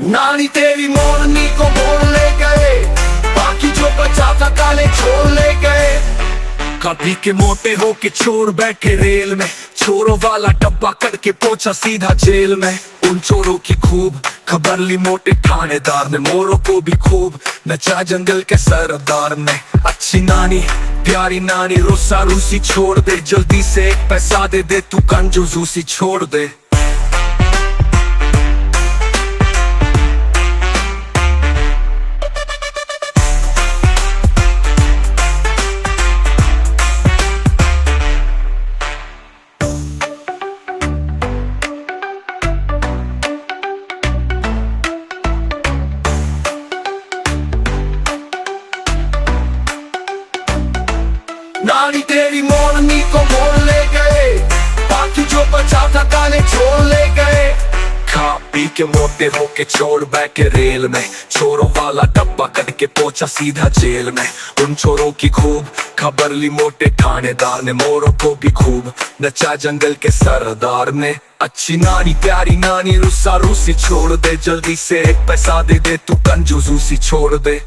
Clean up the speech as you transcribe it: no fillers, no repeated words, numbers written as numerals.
नानी तेरी मोरनी को मोड़ ले गए, बाकी जो बचा था काले छोड़ ले गए। कभी के मोटे हो के चोर बैठे रेल में, चोरों वाला डब्बा करके पहुंचा सीधा जेल में। उन चोरों की खूब खबर ली मोटे थानेदार ने, मोरों को भी खूब नचा जंगल के सरदार ने। अच्छी नानी प्यारी नानी रुस्सा रूसी छोड़ दे, जल्दी से एक पैसा दे दे, तू कंजूसी छोड़ दे। नानी तेरी मोरनी को मोड़ ले गए, बाकी जो बचा था काले छोड़ ले गए। खा पी के मोटे होके चोर बैठे रेल में, चोरों वाला डब्बा करके पहुंचा सीधा जेल में। उन चोरों की खूब खबर ली मोटे थानेदार ने, मोरों को भी खूब नचा जंगल के सरदार ने। अच्छी नानी प्यारी नानी रुस्सा रूसी छोड़ दे, जल्दी से एक पैसा दे दे, तू कंजूसी छोड़ दे।